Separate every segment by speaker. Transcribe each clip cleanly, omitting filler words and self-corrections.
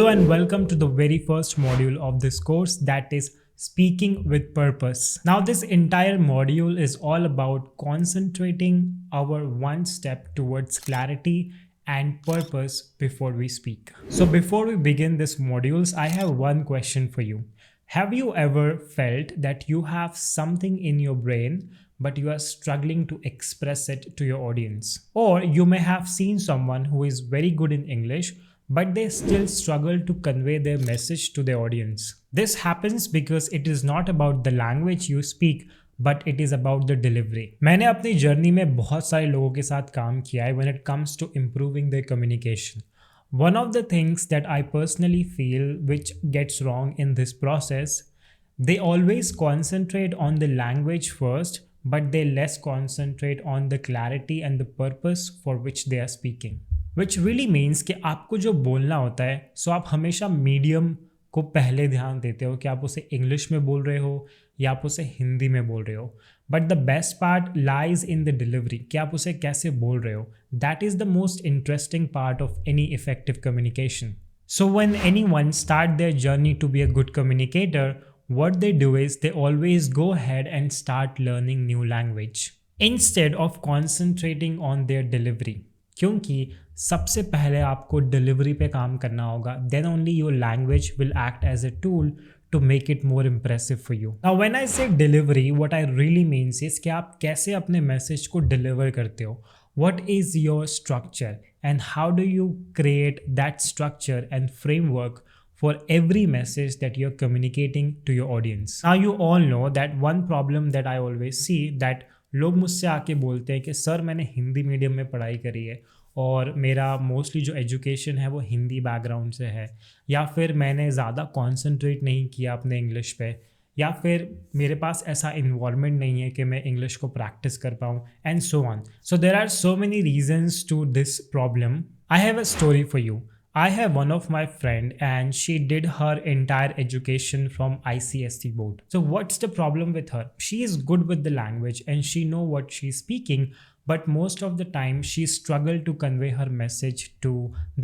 Speaker 1: Hello and welcome to the very first module of this course, that is Speaking with Purpose. Now this entire module is all about concentrating our one step towards clarity and purpose before we speak. So before we begin this modules, I have one question for you. Have you ever felt that you have something in your brain but you are struggling to express it to your audience? Or you may have seen someone who is very good in English but they still struggle to convey their message to their audience. This happens because it is not about the language you speak, but it is about the delivery. मैंने अपनी journey में बहुत सारे लोगों के साथ काम किया है when it comes to improving their communication. One of the things that I personally feel which gets wrong in this process, they always concentrate on the language first, but they less concentrate on the clarity and the purpose for which they are speaking. Which really means कि आपको जो बोलना होता है, सो आप हमेशा medium को पहले ध्यान देते हो कि आप उसे इंग्लिश में बोल रहे हो या आप उसे हिंदी में बोल रहे हो. But the best part lies in the delivery, कि आप उसे कैसे बोल रहे हो. That is the most interesting part of any effective communication. So when anyone start their journey to be a good communicator, what they do is they always go ahead and start learning new language instead of concentrating on their delivery. क्योंकि सबसे पहले आपको delivery पे काम करना होगा. Then only your language will act as a tool to make it more impressive for you. Now when I say delivery, what I really means is कि आप कैसे अपने मैसेज को डिलीवर करते हो. What is your structure and how do you create that structure and framework for every message that you're communicating to your audience. Now you all know that one problem that I always see that लोग मुझसे आके बोलते हैं कि sir मैंने Hindi medium में पढ़ाई करी है और मेरा मोस्टली जो एजुकेशन है वो हिंदी बैकग्राउंड से है, या फिर मैंने ज़्यादा कॉन्सेंट्रेट नहीं किया अपने इंग्लिश पे, या फिर मेरे पास ऐसा इन्वॉल्वमेंट नहीं है कि मैं इंग्लिश को प्रैक्टिस कर पाऊँ, and so on. So there are so many reasons to this problem. I have a story for you. I have one of my friend and she did her entire education from ICSE board. So what's the problem with her? She is good with the language and she know what she's speaking, but most of the time she struggled to convey her message to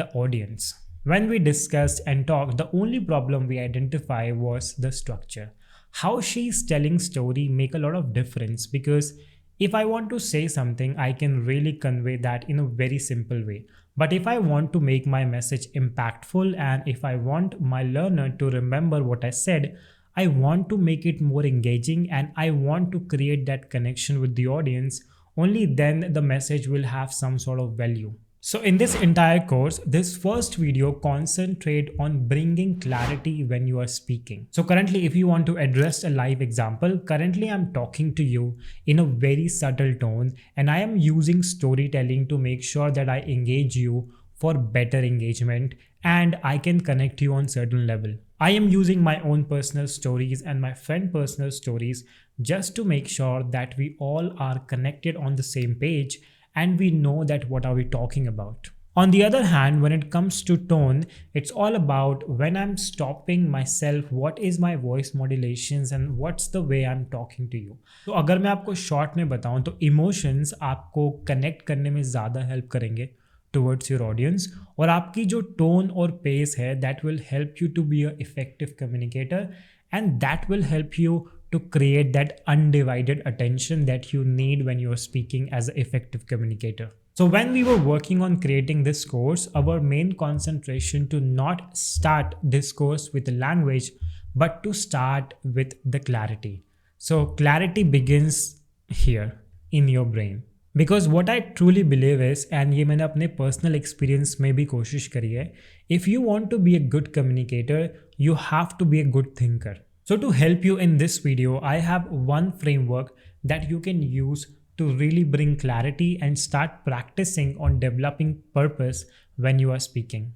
Speaker 1: the audience. When we discussed and talked, the only problem we identify was the structure. How she's telling story make a lot of difference, because if I want to say something, I can really convey that in a very simple way. But if I want to make my message impactful and if I want my learner to remember what I said, I want to make it more engaging and I want to create that connection with the audience. Only then the message will have some sort of value. So in this entire course, this first video concentrate on bringing clarity when you are speaking. So currently, if you want to address a live example, currently I'm talking to you in a very subtle tone and I am using storytelling to make sure that I engage you for better engagement and I can connect you on certain level. I am using my own personal stories and my friend personal stories just to make sure that we all are connected on the same page and we know that what are we talking about. On the other hand, when it comes to tone, it's all about when I'm stopping myself, what is my voice modulations and what's the way I'm talking to you. तो अगर मैं आपको short में बताऊं तो emotions आपको connect करने में ज़्यादा हेल्प करेंगे towards your audience, और आपकी जो टोन और पेस है that will help you to be a effective communicator and that will help you to create that undivided attention that you need when you are speaking as an effective communicator. So when we were working on creating this course, our main concentration to not start this course with the language, but to start with the clarity. So clarity begins here in your brain. Because what I truly believe is, and ये मैंने अपने personal experience में भी कोशिश करी है, if you want to be a good communicator, you have to be a good thinker. So to help you in this video, I have one framework that you can use to really bring clarity and start practicing on developing purpose when you are speaking.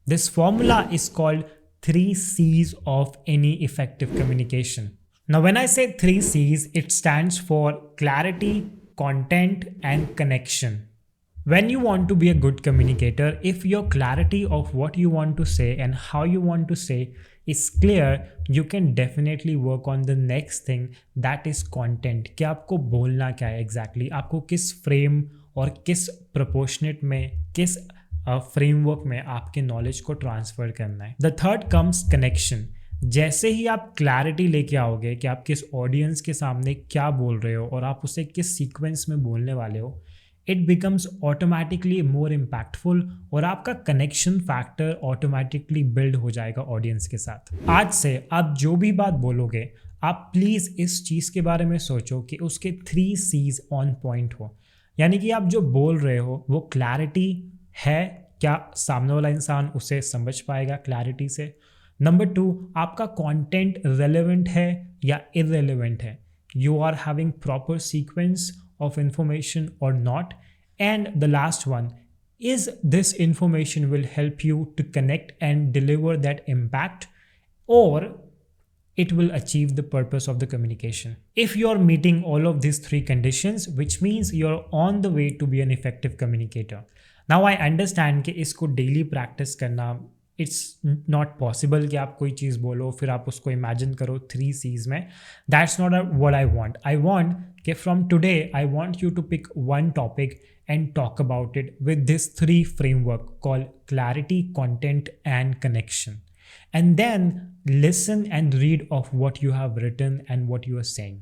Speaker 1: This formula is called 3 C's of any effective communication. Now when I say 3 C's, it stands for clarity, content and connection. When you want to be a good communicator, if your clarity of what you want to say and how you want to say is clear, you can definitely work on the next thing, that is content. कि आपको बोलना क्या है exactly, आपको किस frame और किस proportionate में, किस फ्रेमवर्क में आपके नॉलेज को ट्रांसफर करना है। The third comes connection. जैसे ही आप क्लैरिटी लेके आओगे कि आप किस ऑडियंस के सामने क्या बोल रहे हो और आप उसे किस सीक्वेंस में बोलने वाले हो, it becomes automatically more impactful और आपका कनेक्शन फैक्टर ऑटोमेटिकली बिल्ड हो जाएगा ऑडियंस के साथ। आज से आप जो भी बात बोलोगे, आप प्लीज़ इस चीज़ के बारे में सोचो कि उसके 3 C's ऑन पॉइंट हो। यानी कि आप जो बोल रहे हो वो क्लैरिटी है, क्या सामने वाला इंसान उसे समझ पाएगा क्लैरिटी से। नंबर 2, आपका कंटेंट रेलेवेंट है या इररेलेवेंट है, you are having proper sequence of information or not. And the last one is, this information will help you to connect and deliver that impact, or it will achieve the purpose of the communication. If you're meeting all of these 3 conditions, which means you're on the way to be an effective communicator. Now I understand कि इसको daily practice करना, it's not possible कि आप कोई चीज़ बोलो फिर आप उसको इमेजिन करो 3 C's में। That's not what I want. I want कि from today I want you to pick one topic and talk about it with this 3 framework called clarity, content and connection, and then listen and read of what you have written and what you are saying.